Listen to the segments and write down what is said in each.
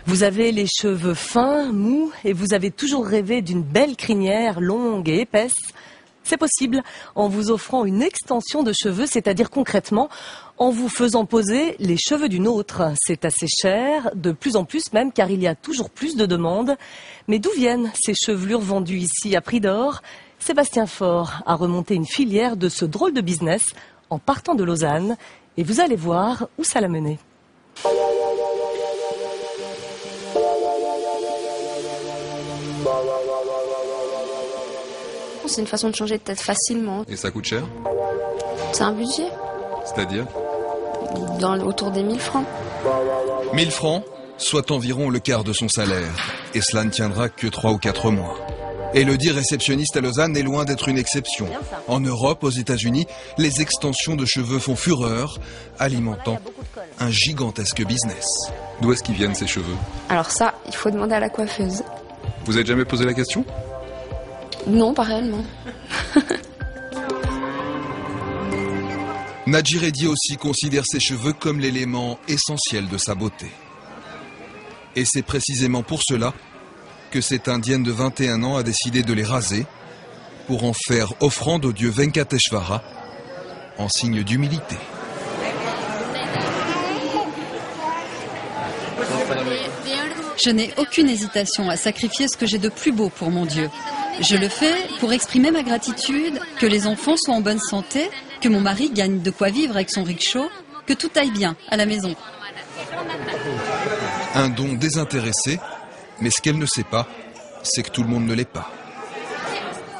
Vous avez les cheveux fins, mous, et vous avez toujours rêvé d'une belle crinière longue et épaisse. C'est possible en vous offrant une extension de cheveux, c'est-à-dire concrètement en vous faisant poser les cheveux d'une autre. C'est assez cher, de plus en plus même, car il y a toujours plus de demandes. Mais d'où viennent ces chevelures vendues ici à prix d'or? Sébastien Faure a remonté une filière de ce drôle de business en partant de Lausanne. Et vous allez voir où ça l'a mené. C'est une façon de changer de tête facilement. Et ça coûte cher? C'est un budget. C'est-à-dire? Autour des 1000 francs. 1000 francs, soit environ le quart de son salaire. Et cela ne tiendra que 3 ou 4 mois. Elodie, réceptionniste à Lausanne, est loin d'être une exception. En Europe, aux États-Unis, les extensions de cheveux font fureur, alimentant un gigantesque business. D'où est-ce qu'ils viennent ces cheveux? Alors ça, il faut demander à la coiffeuse. Vous avez jamais posé la question? Non, pas réellement. Nadji Reddy aussi considère ses cheveux comme l'élément essentiel de sa beauté. Et c'est précisément pour cela que cette Indienne de 21 ans a décidé de les raser pour en faire offrande au dieu Venkateshvara en signe d'humilité. Je n'ai aucune hésitation à sacrifier ce que j'ai de plus beau pour mon Dieu. Je le fais pour exprimer ma gratitude, que les enfants soient en bonne santé, que mon mari gagne de quoi vivre avec son rickshaw, que tout aille bien à la maison. Un don désintéressé, mais ce qu'elle ne sait pas, c'est que tout le monde ne l'est pas.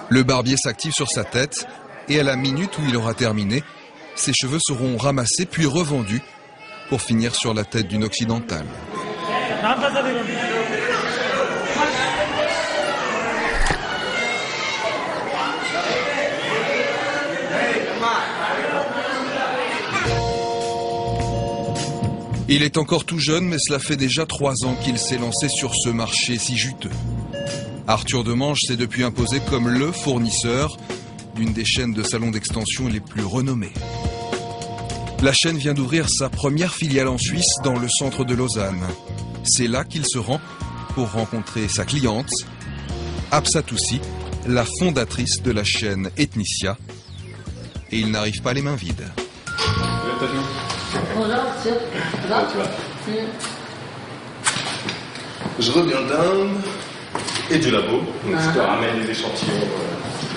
Le barbier s'active sur sa tête et à la minute où il aura terminé, ses cheveux seront ramassés puis revendus pour finir sur la tête d'une occidentale. Il est encore tout jeune, mais cela fait déjà 3 ans qu'il s'est lancé sur ce marché si juteux. Arthur Demange s'est depuis imposé comme le fournisseur d'une des chaînes de salons d'extension les plus renommées. La chaîne vient d'ouvrir sa première filiale en Suisse, dans le centre de Lausanne. C'est là qu'il se rend pour rencontrer sa cliente, Absa Toussi, la fondatrice de la chaîne Ethnicia. Et il n'arrive pas les mains vides. Bonjour, monsieur. Ça va? Je reviens d'Inde et du labo. Donc je te ramène des échantillons,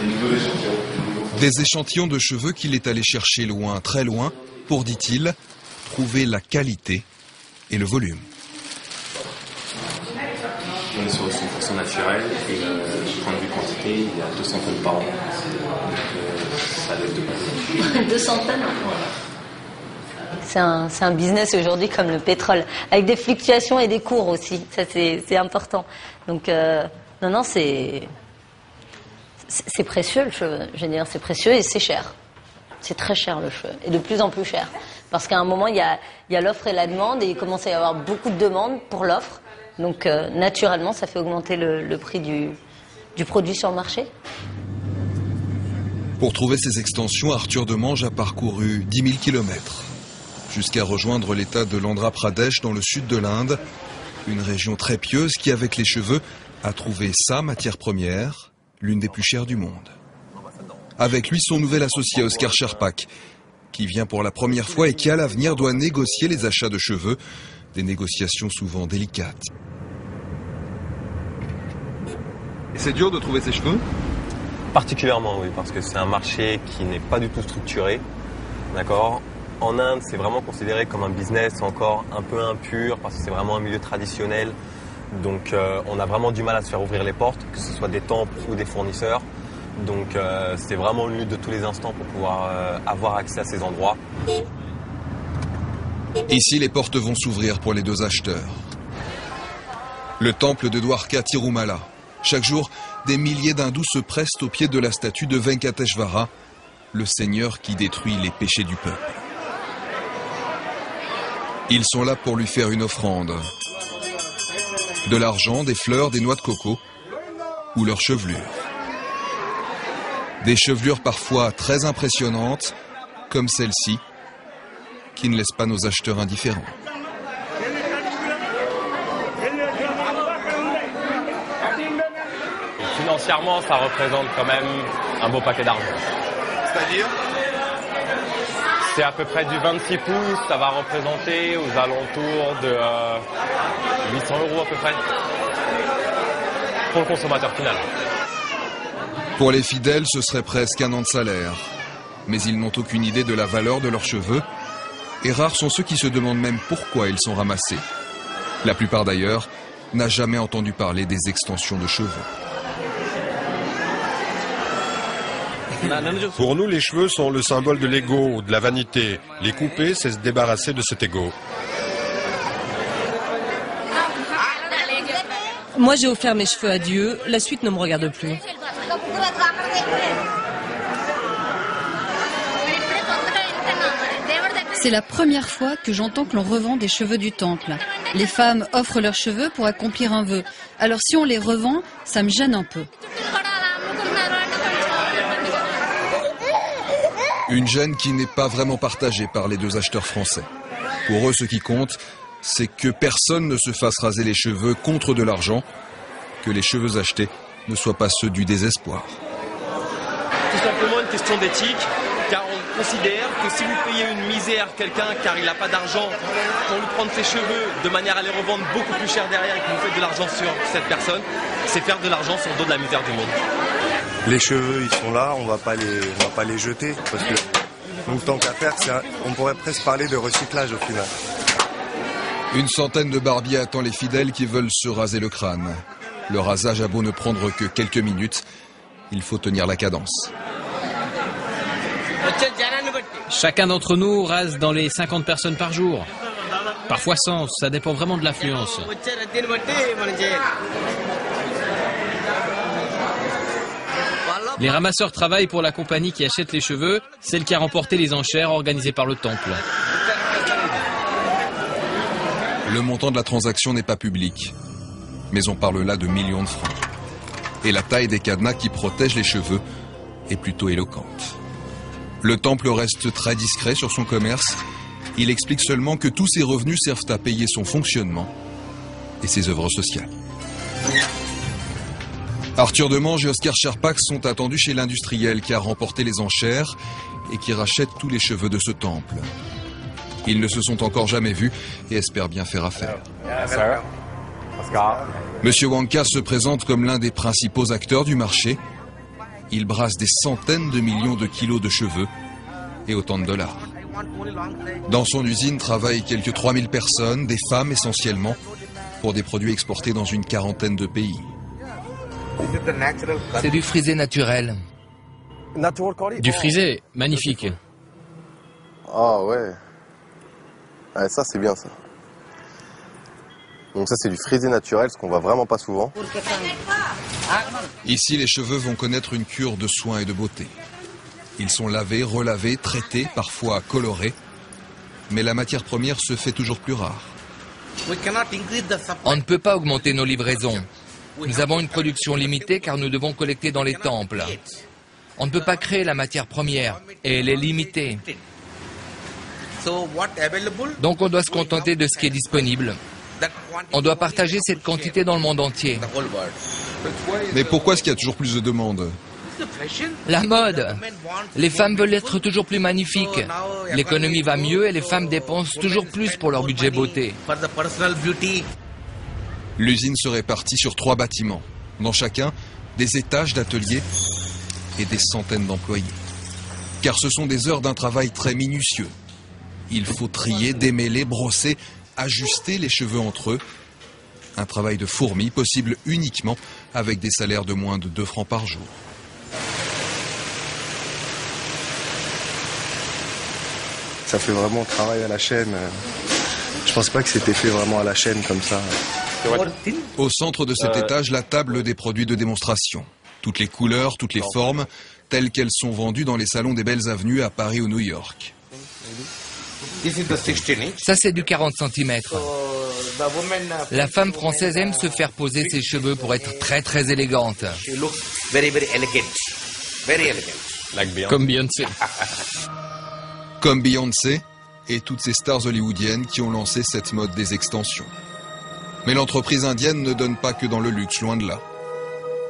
des nouveaux échantillons. Des échantillons de cheveux qu'il est allé chercher loin, très loin, pour, dit-il, trouver la qualité et le volume. On est sur le 100% naturel et point de vue quantité, il y a 200 tonnes par an. Donc ça laisse de passer. 200 tonnes? Voilà. C'est un business aujourd'hui comme le pétrole, avec des fluctuations et des cours aussi, ça c'est important. Donc non, c'est précieux le cheveu, je veux dire, c'est précieux et c'est cher. C'est très cher le cheveu, et de plus en plus cher. Parce qu'à un moment, il y a l'offre et la demande, et il commence à y avoir beaucoup de demandes pour l'offre. Donc naturellement, ça fait augmenter le prix du produit sur le marché. Pour trouver ces extensions, Arthur Demange a parcouru 10 000 kilomètres. Jusqu'à rejoindre l'état de l'Andhra Pradesh dans le sud de l'Inde, une région très pieuse qui, avec les cheveux, a trouvé sa matière première, l'une des plus chères du monde. Avec lui, son nouvel associé Oscar Sherpak, qui vient pour la première fois et qui, à l'avenir, doit négocier les achats de cheveux, des négociations souvent délicates. Et c'est dur de trouver ses cheveux? Particulièrement, oui, parce que c'est un marché qui n'est pas du tout structuré, d'accord ? En Inde, c'est vraiment considéré comme un business encore un peu impur parce que c'est vraiment un milieu traditionnel. Donc on a vraiment du mal à se faire ouvrir les portes, que ce soit des temples ou des fournisseurs. Donc c'est vraiment une lutte de tous les instants pour pouvoir avoir accès à ces endroits. Ici, les portes vont s'ouvrir pour les 2 acheteurs. Le temple de Dwarka Tirumala. Chaque jour, des milliers d'hindous se pressent au pied de la statue de Venkateshvara, le seigneur qui détruit les péchés du peuple. Ils sont là pour lui faire une offrande. De l'argent, des fleurs, des noix de coco ou leurs chevelures. Des chevelures parfois très impressionnantes, comme celle-ci, qui ne laisse pas nos acheteurs indifférents. financièrement, ça représente quand même un beau paquet d'argent. C'est-à-dire? C'est à peu près du 26 pouces, ça va représenter aux alentours de 800 € à peu près pour le consommateur final. Pour les fidèles, ce serait presque un an de salaire. Mais ils n'ont aucune idée de la valeur de leurs cheveux. Et rares sont ceux qui se demandent même pourquoi ils sont ramassés. La plupart d'ailleurs n'a jamais entendu parler des extensions de cheveux. Pour nous, les cheveux sont le symbole de l'ego, de la vanité. Les couper, c'est se débarrasser de cet ego. Moi, j'ai offert mes cheveux à Dieu. La suite ne me regarde plus. C'est la première fois que j'entends que l'on revend des cheveux du temple. Les femmes offrent leurs cheveux pour accomplir un vœu. Alors si on les revend, ça me gêne un peu. Une gêne qui n'est pas vraiment partagée par les deux acheteurs français. Pour eux, ce qui compte, c'est que personne ne se fasse raser les cheveux contre de l'argent, que les cheveux achetés ne soient pas ceux du désespoir. Tout simplement une question d'éthique, car on considère que si vous payez une misère quelqu'un car il n'a pas d'argent pour lui prendre ses cheveux de manière à les revendre beaucoup plus cher derrière et que vous faites de l'argent sur cette personne, c'est faire de l'argent sur le dos de la misère du monde. Les cheveux, ils sont là, on va pas les jeter parce que donc tant qu'à faire, on pourrait presque parler de recyclage au final. Une centaine de barbiers attend les fidèles qui veulent se raser le crâne. Le rasage a beau ne prendre que quelques minutes, il faut tenir la cadence. Chacun d'entre nous rase dans les 50 personnes par jour. Parfois 100, ça dépend vraiment de l'affluence. Les ramasseurs travaillent pour la compagnie qui achète les cheveux, celle qui a remporté les enchères organisées par le temple. Le montant de la transaction n'est pas public, mais on parle là de millions de francs. Et la taille des cadenas qui protègent les cheveux est plutôt éloquente. Le temple reste très discret sur son commerce. Il explique seulement que tous ses revenus servent à payer son fonctionnement et ses œuvres sociales. Arthur Demange et Oscar Charpak sont attendus chez l'industriel qui a remporté les enchères et qui rachète tous les cheveux de ce temple. Ils ne se sont encore jamais vus et espèrent bien faire affaire. Monsieur Wanka se présente comme l'un des principaux acteurs du marché. Il brasse des centaines de millions de kilos de cheveux et autant de dollars. Dans son usine travaillent quelques 3000 personnes, des femmes essentiellement, pour des produits exportés dans une quarantaine de pays. C'est du frisé naturel. Du frisé, magnifique. Ah ouais. Ouais, ça c'est bien ça. Donc ça c'est du frisé naturel, ce qu'on voit vraiment pas souvent. Ici, les cheveux vont connaître une cure de soins et de beauté. Ils sont lavés, relavés, traités, parfois colorés. Mais la matière première se fait toujours plus rare. On ne peut pas augmenter nos livraisons. Nous avons une production limitée car nous devons collecter dans les temples. On ne peut pas créer la matière première et elle est limitée. Donc on doit se contenter de ce qui est disponible. On doit partager cette quantité dans le monde entier. Mais pourquoi est-ce qu'il y a toujours plus de demandes? La mode. Les femmes veulent être toujours plus magnifiques. L'économie va mieux et les femmes dépensent toujours plus pour leur budget beauté. L'usine se répartit sur 3 bâtiments. Dans chacun, des étages d'ateliers et des centaines d'employés. Car ce sont des heures d'un travail très minutieux. Il faut trier, démêler, brosser, ajuster les cheveux entre eux. Un travail de fourmi possible uniquement avec des salaires de moins de 2 francs par jour. Ça fait vraiment travail à la chaîne. Je pense pas que c'était fait vraiment à la chaîne comme ça. Au centre de cet étage, la table des produits de démonstration. Toutes les couleurs, toutes les formes, telles qu'elles sont vendues dans les salons des belles avenues à Paris ou New York. Ça, c'est du 40 cm. La femme française aime se faire poser ses cheveux pour être très très élégante. Comme Beyoncé. Comme Beyoncé et toutes ces stars hollywoodiennes qui ont lancé cette mode des extensions. Mais l'entreprise indienne ne donne pas que dans le luxe, loin de là.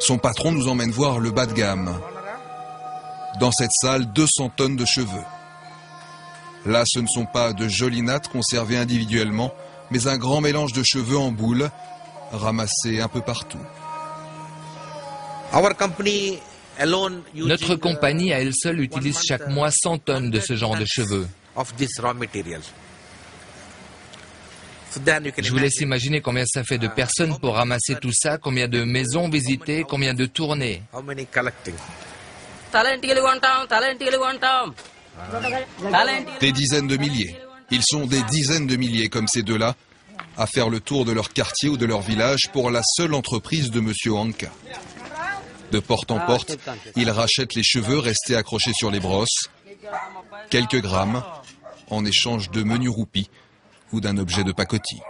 Son patron nous emmène voir le bas de gamme. Dans cette salle, 200 tonnes de cheveux. Là, ce ne sont pas de jolies nattes conservées individuellement, mais un grand mélange de cheveux en boule, ramassés un peu partout. Notre compagnie à elle seule utilise chaque mois 100 tonnes de ce genre de cheveux. Je vous laisse imaginer combien ça fait de personnes pour ramasser tout ça, combien de maisons visitées, combien de tournées. Des dizaines de milliers. Ils sont des dizaines de milliers comme ces deux-là à faire le tour de leur quartier ou de leur village pour la seule entreprise de Monsieur Wanka. De porte en porte, ils rachètent les cheveux restés accrochés sur les brosses, quelques grammes, en échange de menus roupies ou d'un objet de pacotille.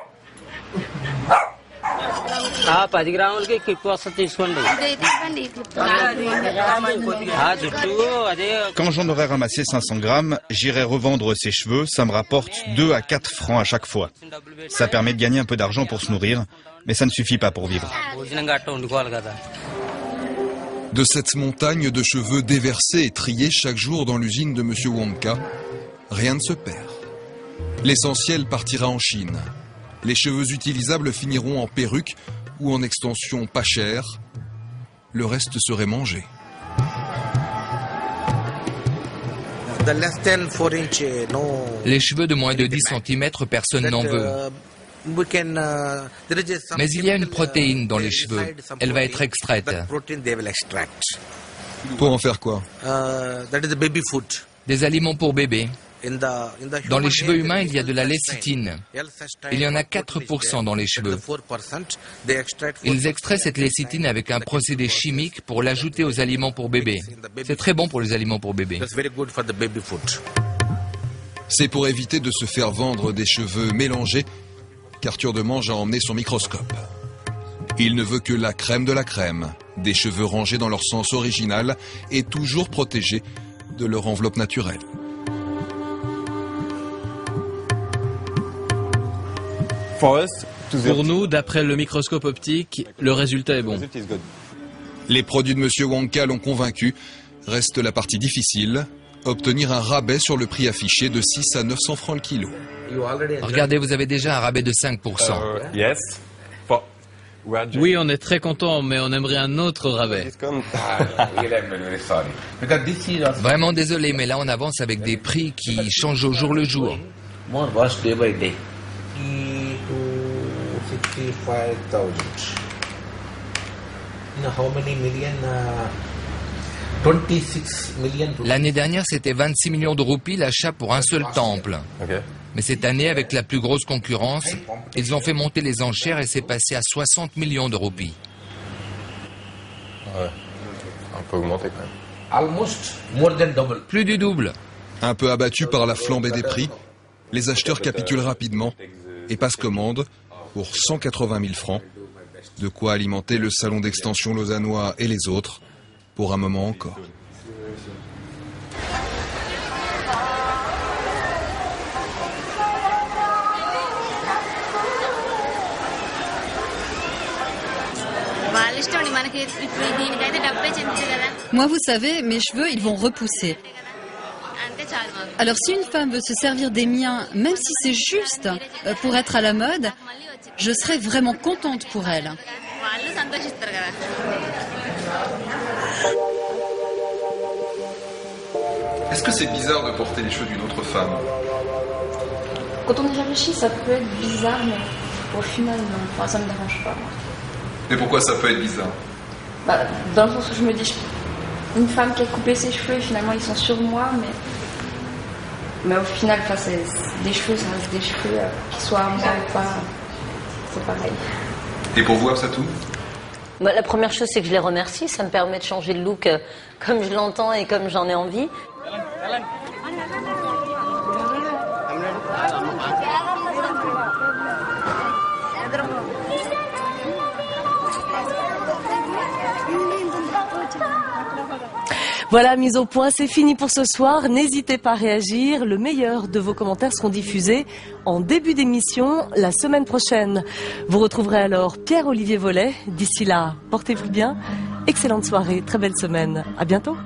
Quand j'en aurai ramassé 500 grammes, j'irai revendre ces cheveux, ça me rapporte 2 à 4 francs à chaque fois. Ça permet de gagner un peu d'argent pour se nourrir, mais ça ne suffit pas pour vivre. De cette montagne de cheveux déversés et triés chaque jour dans l'usine de Monsieur Wanka, rien ne se perd. L'essentiel partira en Chine. Les cheveux utilisables finiront en perruque ou en extension pas chère. Le reste serait mangé. Les cheveux de moins de 10 cm, personne n'en veut. Mais il y a une protéine dans les cheveux. Elle va être extraite. Pour en faire quoi? Des aliments pour bébés. Dans les cheveux humains, il y a de la lécithine. Il y en a 4% dans les cheveux. Ils extraient cette lécithine avec un procédé chimique pour l'ajouter aux aliments pour bébés. C'est très bon pour les aliments pour bébés. C'est pour éviter de se faire vendre des cheveux mélangés qu'Arthur Demange a emmené son microscope. Il ne veut que la crème de la crème, des cheveux rangés dans leur sens original et toujours protégés de leur enveloppe naturelle. Pour nous, d'après le microscope optique, le résultat est bon. Les produits de Monsieur Wanka l'ont convaincu. Reste la partie difficile, obtenir un rabais sur le prix affiché de 6 à 900 francs le kilo. Regardez, vous avez déjà un rabais de 5%. Oui, on est très content, mais on aimerait un autre rabais. Vraiment désolé, mais là on avance avec des prix qui changent au jour le jour. L'année dernière, c'était 26 millions de roupies l'achat pour un seul temple. Mais cette année, avec la plus grosse concurrence, ils ont fait monter les enchères et c'est passé à 60 millions de roupies. Ouais, un peu augmenté quand même. Plus du double. Un peu abattus par la flambée des prix, les acheteurs capitulent rapidement et passent commande pour 180 000 francs. De quoi alimenter le salon d'extension lausannois et les autres pour un moment encore. Moi, vous savez, mes cheveux, ils vont repousser. Alors, si une femme veut se servir des miens, même si c'est juste pour être à la mode, je serais vraiment contente pour elle. Est-ce que c'est bizarre de porter les cheveux d'une autre femme? Quand on y réfléchit, ça peut être bizarre, mais au final, non. Enfin, ça me dérange pas. Mais pourquoi ça peut être bizarre? Dans le sens où je me dis, une femme qui a coupé ses cheveux et finalement ils sont sur moi, mais au final, c'est des cheveux, ça reste des cheveux, qu'ils soient à moi ou pas, c'est pareil. Et pour vous, Absatou? La première chose, c'est que je les remercie. Ça me permet de changer le look comme je l'entends et comme j'en ai envie. Voilà, mise au point, c'est fini pour ce soir. N'hésitez pas à réagir. Le meilleur de vos commentaires seront diffusés en début d'émission la semaine prochaine. Vous retrouverez alors Pierre-Olivier Vollet. D'ici là, portez-vous bien Excellente soirée, très belle semaine. À bientôt.